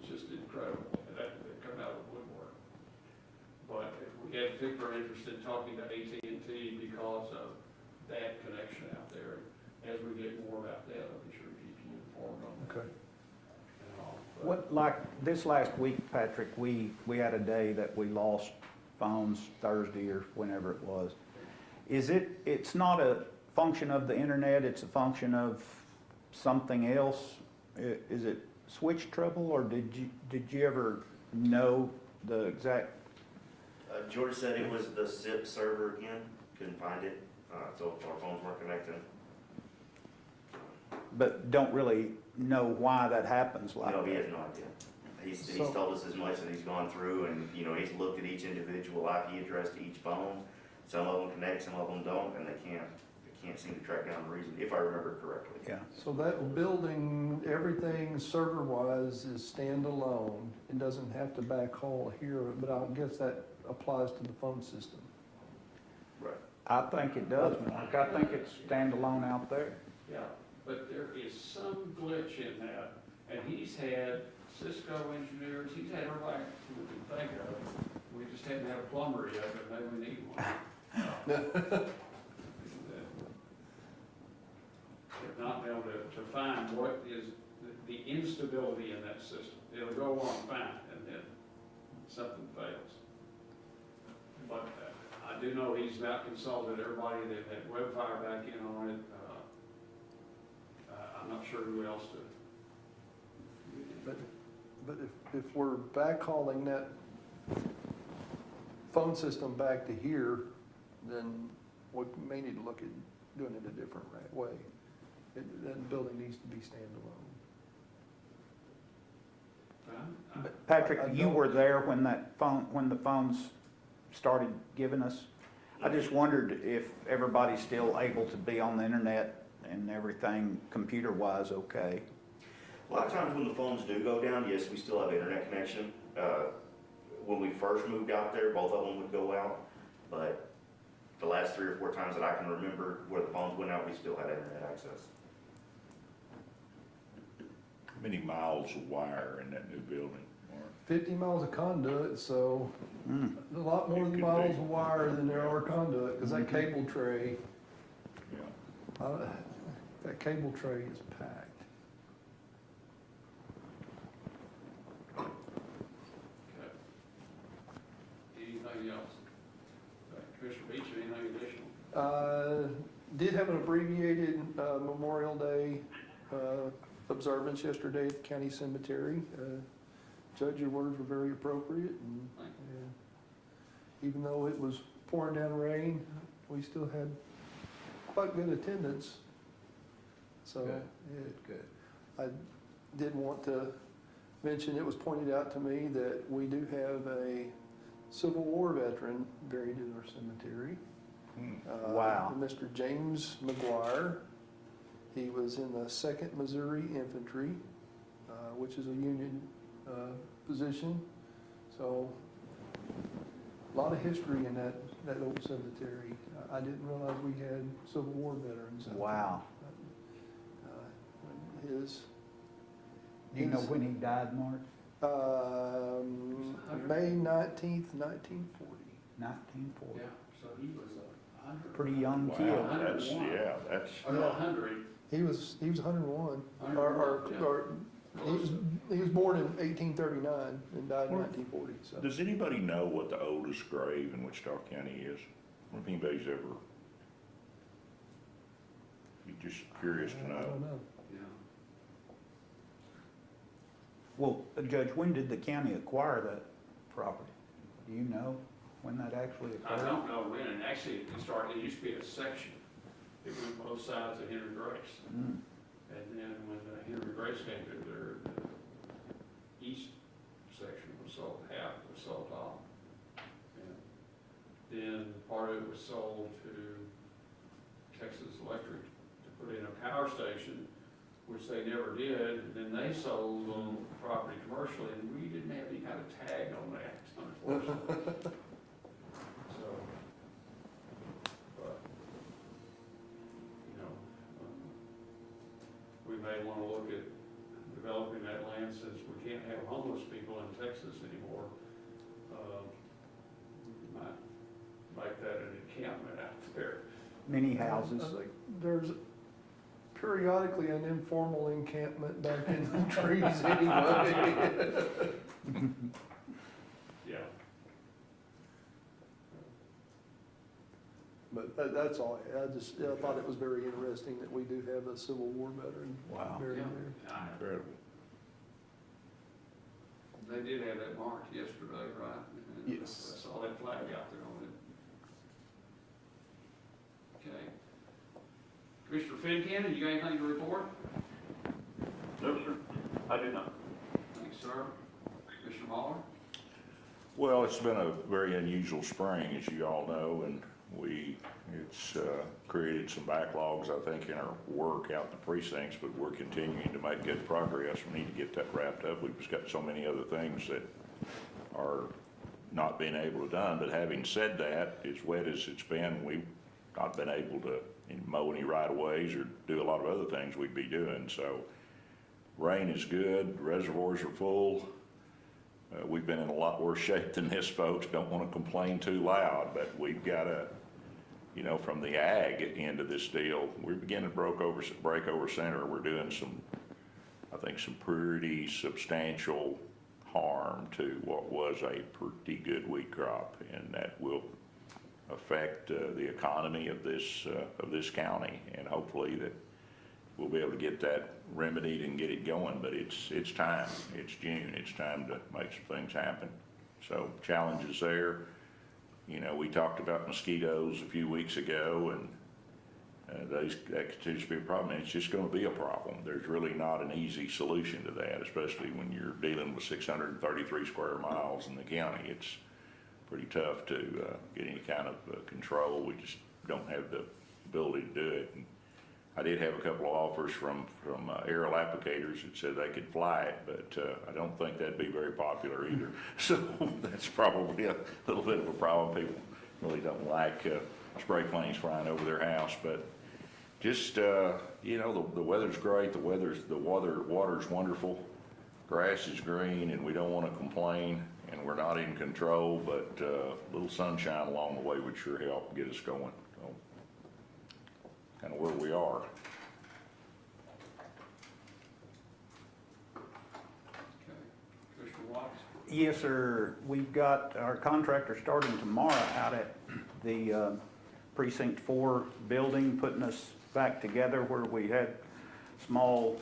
just incredible. That come out of the woodwork. But we had particular interest in talking to AT&T because of that connection out there. As we get more about that, I'll be sure to keep you informed on that. Okay. And all. But What, like this last week, Patrick, we had a day that we lost phones, Thursday or whenever it was. It's not a function of the internet, it's a function of something else? Is it switch trouble, or did you ever know the exact? George said it was the SIP server again, couldn't find it, so our phones weren't connecting. But don't really know why that happens like No, he has that? no idea. He's So- told us as much, and he's gone through and, he's looked at each individual IP address to each phone, Some of them connect, some of them don't, and they can't seem to track down the reason, if I remember correctly. Yeah. So that building, everything server-wise is standalone. It doesn't have to backhaul here, but I guess that applies to the phone system. Right. I think it does, Mark. I think it's standalone out there. Yeah, but there is some glitch in that, and he's had Cisco engineers, he's had everybody we can think of. We just haven't had a plumber yet, but maybe we need one. Have not been able to find what is the instability in that system. It'll go along fine, and then something fails. But I do know he's not consulted everybody that had WebFire back in on it. I'm not sure who else to. But if we're backhauling that phone system back to here, then we may need to look at doing it a different way. That building needs to be standalone. Patrick, I you don't- were there when when the phones started giving us. I just wondered if everybody's still able to be on the internet and everything computer-wise okay. A lot of times when the phones do go down, yes, we still have internet connection. When we first moved out there, both of them would go out, but the last 3 or 4 times that I can remember where the phones went out, we still had internet access. How many miles of wire in that new building, Mark? 50 miles of conduit, so a lot more It could miles be. of wire than there are conduit, because that cable tray, Yeah. that cable tray is packed. Okay. Anything else? Commissioner Beach, anything additional? Did have an abbreviated Memorial Day observance yesterday at the county cemetery. Judge, your words were very appropriate, and Thank even though it was pouring down rain, we still had quite good attendance. So, Good. Good. I did want to mention, it was pointed out to me that we do have a Civil War veteran buried in our cemetery. Wow. Mr. James McGuire. He was in the 2nd Missouri Infantry, which is a Union position. So, a lot of history in that old cemetery. I didn't realize we had Civil War veterans. out there. Wow. His, Do you know when he died, Mark? May 19th, 1940. 1940. Yeah, so he was 100. Pretty young Wow, kid. that's, yeah, that's, Or 100. He was 101. 101, yeah. He was born in 1839 and died in 1940, so. does anybody know what the oldest grave in Wichita County is? I wonder if anybody's ever, be just curious to I know. don't know. Yeah. Well, Judge, when did the county acquire that property? Do you know when that actually I occurred? don't know when, and actually it used to be a section. It went both sides of Henry Grace. Mm. And then when Henry Grace came through there, the east section was sold, half was sold off. And then part of it was sold to Texas Electric to put in a power station, which they never did, and then they sold the property commercially, and we didn't have any kind of tag on that, unfortunately. So, but, you know, we may want to look at developing that land since we can't have homeless people in Texas anymore. We might make that an encampment out there. Many houses. I think there's periodically an informal encampment back in the trees anyway. Yeah. But that's all. I thought it was very interesting that we do have a Civil War veteran Wow. buried Yeah. there. Incredible. They did have that marked yesterday, right? And Yes. I saw that flag out there on it. Okay. Commissioner Finnegan, you got anything to report? No, sir, I do not. Thanks, sir. Commissioner Muller? Well, it's been a very unusual spring, as you all know, and It's created some backlogs, I think, in our work out in the precincts, but we're continuing to make good progress. We need to get that wrapped up. We've just got so many other things that are not being able to done. But having said that, as wet as it's been, we've not been able to mow any right-of-ways or do a lot of other things we'd be doing. So rain is good, reservoirs are full. We've been in a lot worse shape than this, folks. Don't want to complain too loud, but we've got to, from the ag end of this deal, we're beginning to break over center. We're doing some pretty substantial harm to what was a pretty good wheat crop, and that will affect the economy of this county, and hopefully that we'll be able to get that remedied and get it going. But it's time. It's June. It's time to make some things happen. So challenges there. We talked about mosquitoes a few weeks ago, and that continues to be a problem. And it's just going to be a problem. There's really not an easy solution to that, especially when you're dealing with 633 square miles in the county. It's pretty tough to get any kind of control. We just don't have the ability to do it. And I did have a couple of offers from aerial applicators that said they could fly it, but I don't think that'd be very popular either. So that's probably a little bit of a problem. People really don't like spray planes flying over their house, but just, the weather's great, the water's wonderful, grass is green, and we don't want to complain, and we're not in control, but a little sunshine along the way would sure help get us going. So, kind of where we are. Okay. Commissioner Watts? Yes, sir. We've got our contractor starting tomorrow out at the Precinct 4 building, putting us back together where we had small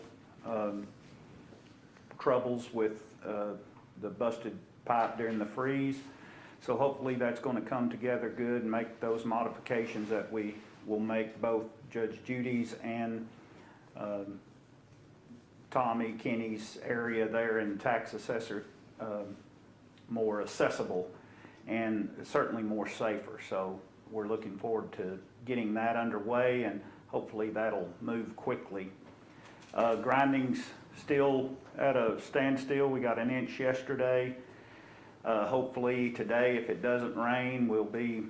troubles with the busted pipe during the freeze. So hopefully that's going to come together good and make those modifications that we will make both Judge Judy's and Tommy Kenny's area there in tax assessor more accessible and certainly more safer. So we're looking forward to getting that underway, and hopefully that'll move quickly. Grinding's still at a standstill. We got 1 inch yesterday. Hopefully today, if it doesn't rain, we'll be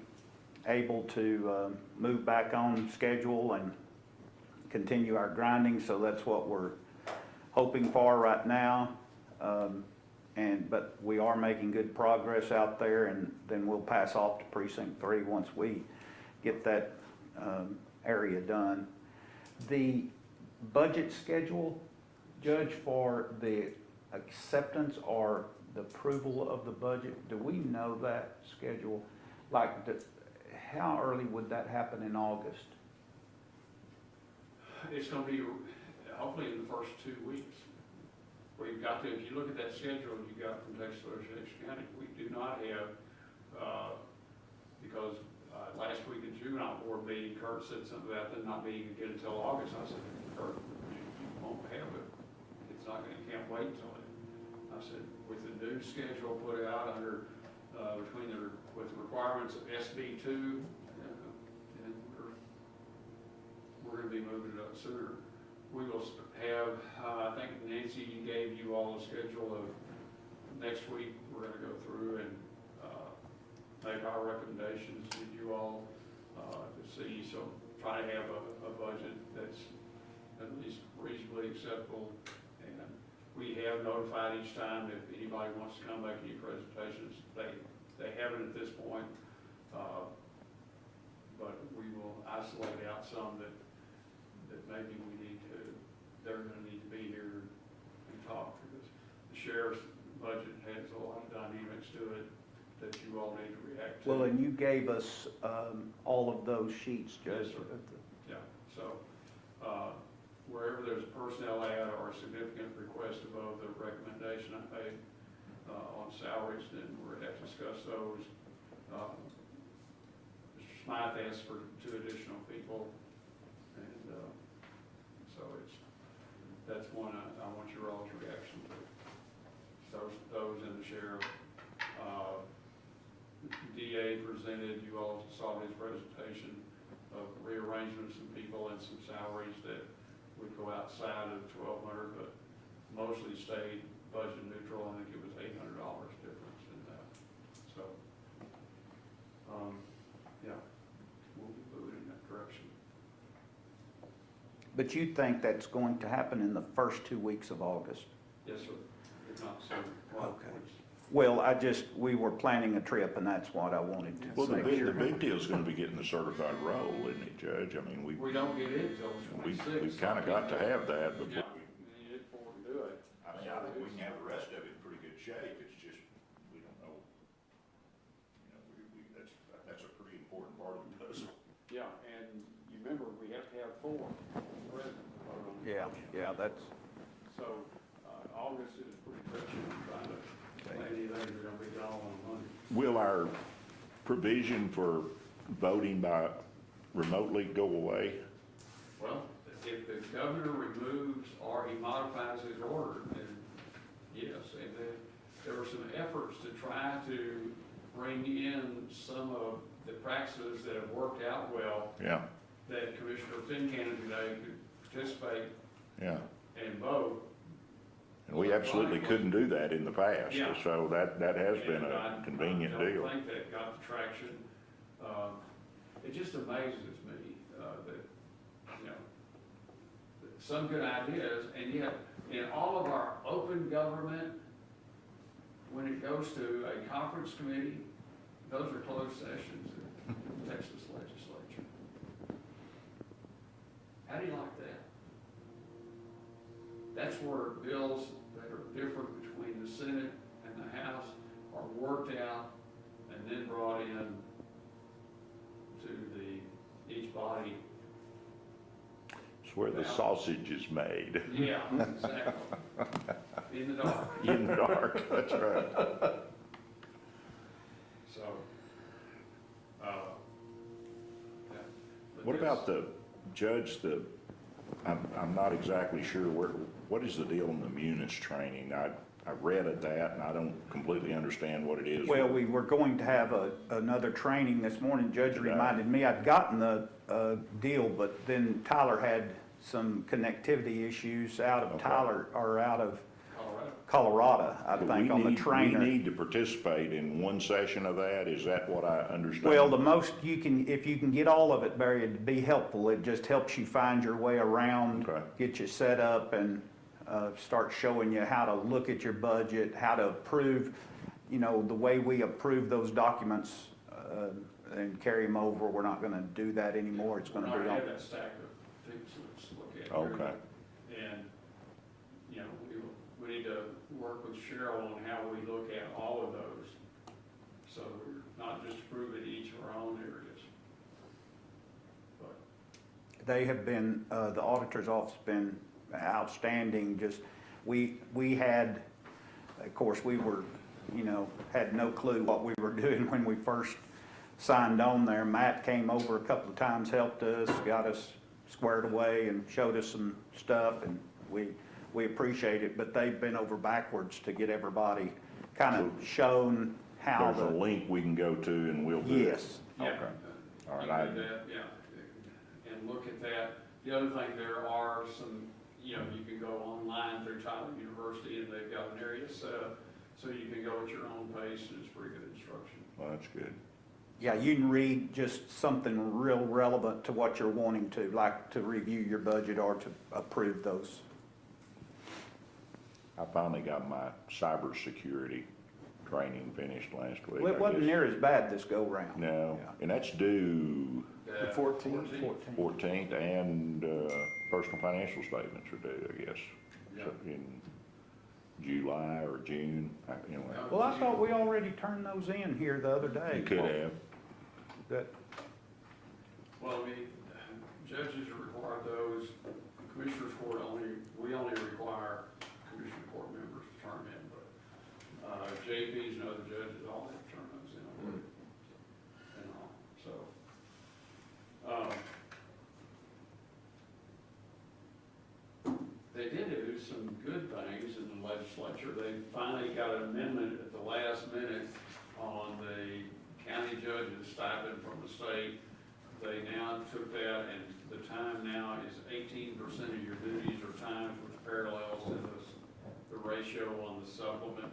able to move back on schedule and continue our grinding. So that's what we're hoping for right now. But we are making good progress out there, and then we'll pass off to Precinct 3 once we get that area done. The budget schedule, Judge, for the acceptance or the approval of the budget, do we know that schedule? How early would that happen in August? It's gonna be hopefully in the first 2 weeks. We've got to, if you look at that schedule you got from Texas Association County, we do not have, because last week in juvenile board meeting, Kurt said something about them not being again until August. I said, Kurt, you won't have it. It's not gonna, you can't wait until it. I said, with the new schedule put out under, with the requirements of SB 2, and we're gonna be moving it up sooner. We will have, I think Nancy gave you all a schedule of next week. We're gonna go through and make our recommendations to you all to see. So try to have a budget that's at least reasonably acceptable. And we have notified each time if anybody wants to come make any presentations. They haven't at this point, but we will isolate out some that maybe we need to, they're gonna need to be here and talk, because the sheriff's budget has a lot of dynamics to it that you all need to react to. Well, and you gave us all of those sheets, Judge. Yes, sir. Yeah, so wherever there's a personnel add or a significant request above the recommendation I made on salaries, then we're gonna have to discuss those. Mr. Smythe asked for 2 additional people, and so that's one I want your all's reaction to. Those and the sheriff. DA DA presented, you all saw his presentation of rearrangements of people and some salaries that would go outside of 1,200, but mostly stayed budget neutral. I think it was $800 difference in that. So, yeah, we'll be moving in that direction. But you think that's going to happen in the first 2 weeks of August? Yes, sir, if not sooner. Okay. Well, we were planning a trip, and that's what I wanted to Well, the make big, sure. the big deal's gonna be getting the certified roll, isn't it, Judge? I mean, We don't get it till we, 26. we've kinda got to have that Yeah, before. we need it before we do it. I mean, I think we can have the rest of it in pretty good shape, it's just, we don't know. You know, that's a pretty important part of the puzzle. Yeah, and you remember, we have to have 4 present. Yeah, that's, So, August is pretty crucial, trying to plan anything that's gonna be gone on Monday. Will our provision for voting by remotely go away? Well, if the governor removes or he modifies his order, then yes, and then there were some efforts to try to bring in some of the practices that have worked out well, Yeah, that Commissioner Fincannon today could participate yeah. and vote. And we absolutely couldn't do that in the past, Yeah. so that has been And a convenient I deal. don't think that got the traction. It just amazes me, that, you know, that some good ideas, and yet, in all of our open government, when it goes to a conference committee, those are closed sessions in the Texas legislature. How do you like that? That's where bills that are different between the Senate and the House are worked out and then brought in to each body. It's where the sausage is made, Yeah, exactly. In the dark. in the dark, that's right. So, yeah. But What this- about the judge, I'm not exactly sure what is the deal on the Munis training? I read at that and I don't completely understand what it is. well, we were going to have another training this morning. Judge Today. reminded me I'd gotten the deal, but then Tyler had some connectivity issues out of Okay. Tyler, or out of Colorado. Colorado, I But think, on the trainer. We need to participate in one session of that, is that what I understand? Well, the most you can, if you can get all of it, Barry, it'd be helpful. It just helps you find your way around, Okay. get you set up, and start showing you how to look at your budget, how to approve, you know, the way we approve those documents and carry them over. We're not gonna do that anymore. It's We're gonna not be gonna on. have that stack of things to look at. Okay. And, you know, we need to work with Cheryl on how we look at all of those. So we're not just approving each of our own areas. But, They have been, the auditor's office been outstanding, just, we had, of course, we were, you know, had no clue what we were doing when we first signed on there. Matt came over a couple of times, helped us, got us squared away and showed us some stuff, and we appreciate it, but they've been over backwards to get everybody kind of shown how There's a the, link we can go to and we'll do it. yes. yeah. Okay. All You right, can do that, yeah, and look at that. The other thing, there are some, you know, you can go online through Tyler University, and they've got an area set up, so you can go at your own pace, and it's pretty good instruction. well, that's good. Yeah, you can read just something real relevant to what you're wanting to, like to review your budget or to approve those. I finally got my cybersecurity training finished last week. Well, it I wasn't guess. near as bad this go-round. No, Yeah. and that's due The 14th. 14th, and personal financial statements are due, I guess, Yeah. so in July or June, anyway. Well, I thought we already turned those in here the other day. You could have. That, Well, I mean, judges require those, commissioners court we only require commissioner court members to turn in, but, JPs and other judges all have to turn those in. And all, so, they did do some good things in the legislature. They finally got an amendment at the last minute on the county judge judge's stipend from the state. They now took that, and the time now is 18% of your duties or times, which parallels to the ratio on the supplement.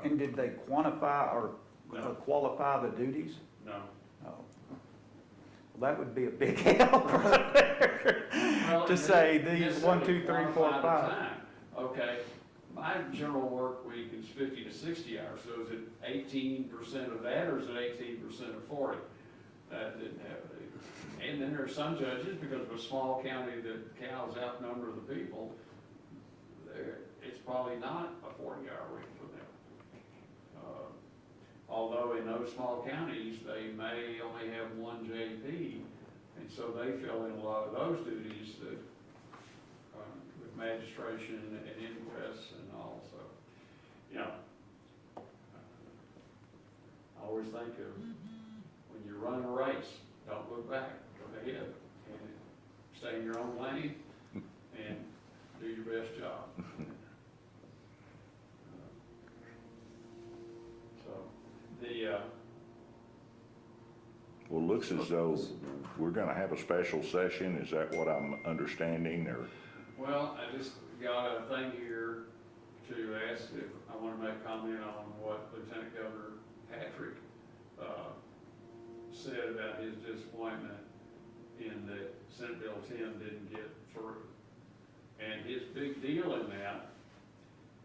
And did they quantify or No. qualify the duties? No. Oh. Well, that would be a big help right there. Well, To it say isn't these necessarily 1, 2, 3, 4, quantified 5. at a time. Okay, my general work week is 50 to 60 hours, so is it 18% of that, or is it 18% of 40? That didn't have, and then there are some judges, because of a small county that cows outnumber the people, it's probably not a 40-hour week for them. Although in those small counties, they may only have one JP, and so they fill in a lot of those duties that, with magistration and inquests and all, so, you know. I always think of, when you run a race, don't look back, go ahead, and stay in your own lane, and do your best job. So, Well, it looks as though we're gonna have a special session, is that what I'm understanding, or? well, I just got a thing here to ask if I want to make comment on what Lieutenant Governor Patrick said about his disappointment in that Senate Bill 10 didn't get through. And his big deal in that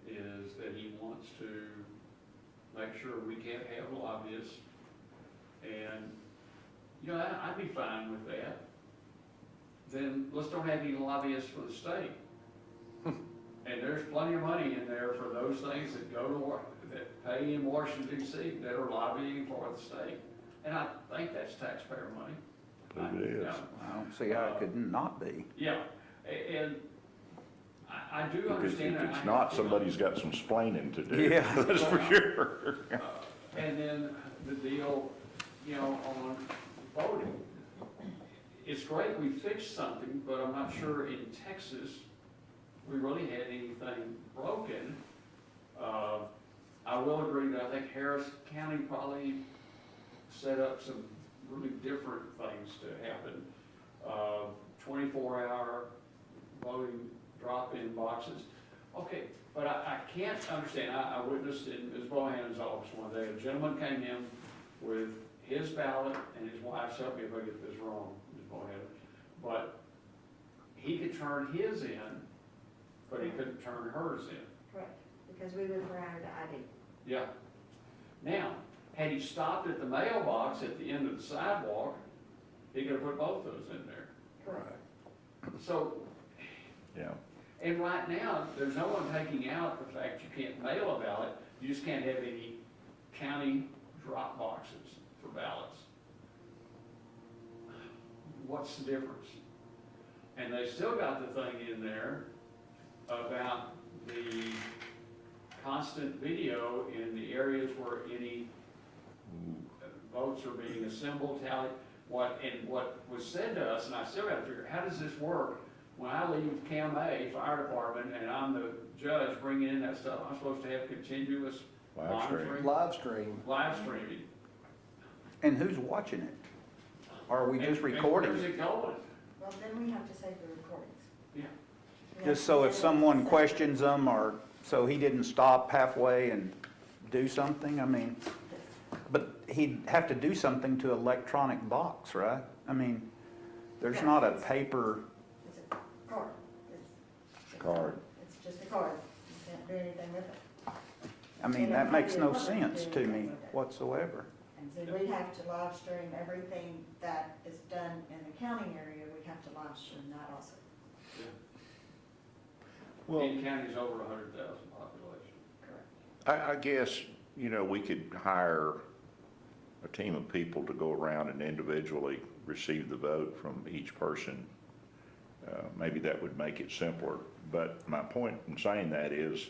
is that he wants to make sure we can't have lobbyists. And, you know, I'd be fine with that. Then let's don't have any lobbyists for the state. And there's plenty of money in there for those things that go to, that pay in Washington DC, that are lobbying for the state. And I think that's taxpayer money. It is. I don't see how it could not be. Yeah, and I do Because understand if that. it's not, somebody's got some splaining to do. Yeah. That's for sure. And then the deal, you know, on voting. It's great we fixed something, but I'm not sure in Texas, we really had anything broken. I will agree that I think Harris County probably set up some really different things to happen. 24-hour voting drop-in boxes. Okay, but I can't understand, I witnessed in Ms. Bohannon's office one day, a gentleman came in with his ballot, and his wife's, help me if I get this wrong, Ms. Bohannon, but he could turn his in, but he couldn't turn hers in. Correct, because we would require the ID. Yeah. Now, had he stopped at the mailbox at the end of the sidewalk, he could have put both those in there. Correct. So, Yeah. and right now, there's no one taking out the fact you can't mail a ballot, you just can't have any county drop boxes for ballots. What's the difference? And they still got the thing in there about the constant video in the areas where any votes are being assembled, tallied. What was said to us, and I still gotta figure, how does this work? When I leave Cam A Fire Department and I'm the judge bringing in that stuff, I'm supposed to have continuous Live stream. monitoring, Live stream. live streaming. And who's watching it? Or are we just And recording? where's it going? Well, then we have to save the recordings. Yeah. We have Just so to if save someone the- questions them, or so he didn't stop halfway and do something, I mean, but he'd have to do something to electronic box, right? I mean, there's not a paper, It's a card. It's a Card. It's just a card. You can't do anything with it. I mean, that makes no sense to me whatsoever. And so we have to live stream everything that is done in the county area, we have to live stream that also. Eaton County's over 100,000 population. Correct. I guess, you know, we could hire a team of people to go around and individually receive the vote from each person. Maybe that would make it simpler. But my point in saying that is,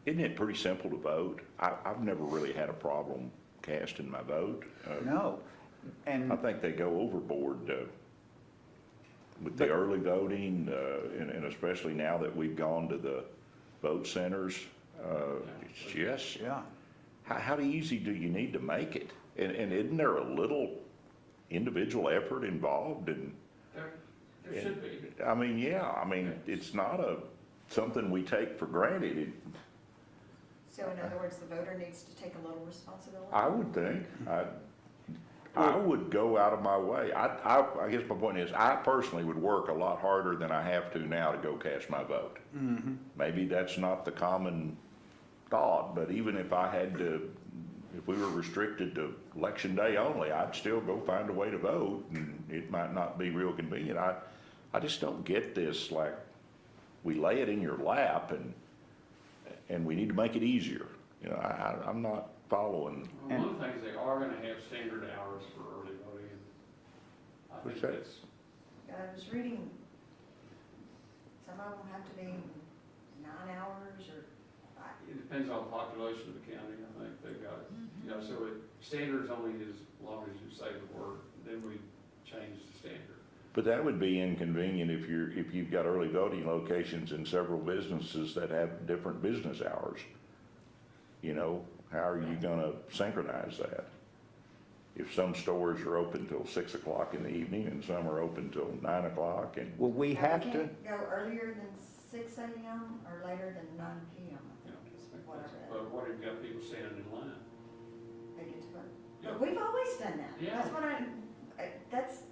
isn't it pretty simple to vote? I've never really had a problem casting my vote. No. And I think they go overboard with the early voting, and especially now that we've gone to the vote centers. It's just, yeah, how easy do you need to make it? And isn't there a little individual effort involved in? There should be. I mean, yeah, I mean, it's not something we take for granted. So in other words, the voter needs to take a little responsibility? I would think, I would go out of my way. I guess my point is, I personally would work a lot harder than I have to now to go cast my vote. Maybe that's not the common thought, but even if I had to, if we were restricted to election day only, I'd still go find a way to vote, and it might not be real convenient. I just don't get this, like, we lay it in your lap and we need to make it easier. You know, I'm not following. Well, one of the things, they are gonna have standard hours for early voting. I What's think that? that's, I was reading, some of them have to be 9 hours or, it depends on the population of the county, I think they've got, you know, so standard's only as long as you say the word, then we change the standard. But that would be inconvenient if you've got early voting locations in several businesses that have different business hours. You know, how are you gonna synchronize that? If some stores are open till 6 o'clock in the evening and some are open till 9 o'clock and, Will we have to? can't go earlier than 6 AM or later than 9 PM, I Yeah. think, is whatever that But what if you got people standing in line? they get to vote. Yeah. But we've always done that. Yeah. That's what that's,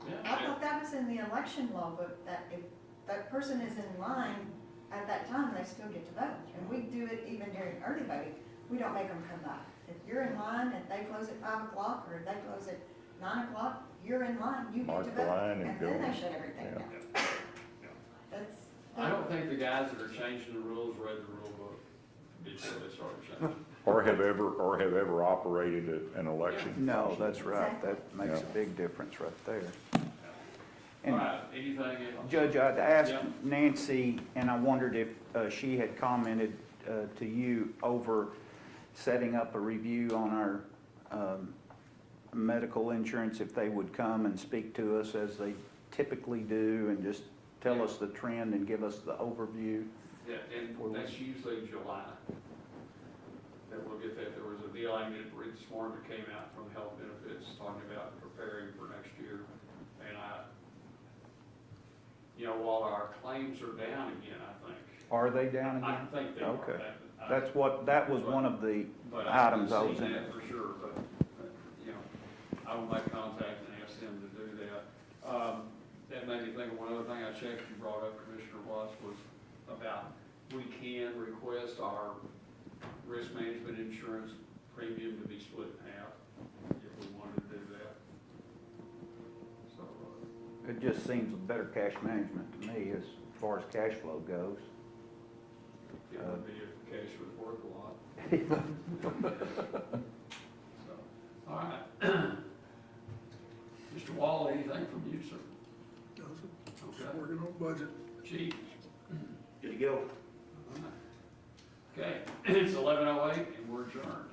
Yeah. I thought that was in the election law, but that if that person is in line at that time, they still get to vote. And we do it even during early voting. We don't make them come back. If you're in line and they close at 5 o'clock or if they close at 9 o'clock, you're in line, you get Mark to the vote. line and then go. they shut everything Yeah. down. That's. I don't think the guys that are changing the rules read the rule book before they started changing. or have ever operated an election. No, that's right. Exactly. That makes a Yeah. big difference right there. All And right, anything else? Judge, I'd asked Yeah. Nancy, and I wondered if she had commented to you over setting up a review on our medical insurance, if they would come and speak to us as they typically do and just tell us the trend and give us the overview. Yeah, and that's usually July. That we'll get that. There was a deal I did read this morning that came out from Health Benefits talking about preparing for next year. And you know, while our claims are down again, I think. Are they down I again? think they are. Okay. That- That was one of the But items I haven't was seen in. that for sure, but, you know, I will make contact and ask them to do that. That made me think of one other thing I checked, you brought up, Commissioner Watts, was about we can request our risk management insurance premium to be split in half if we wanted to do that. So, It just seems better cash management to me as far as cash flow goes. it would be if the cash was worth a lot. So, all right. Mr. Wall, anything from you, sir? Okay. Working on budget. Chief? Good to go. Okay, it's 11:08 and we're adjourned.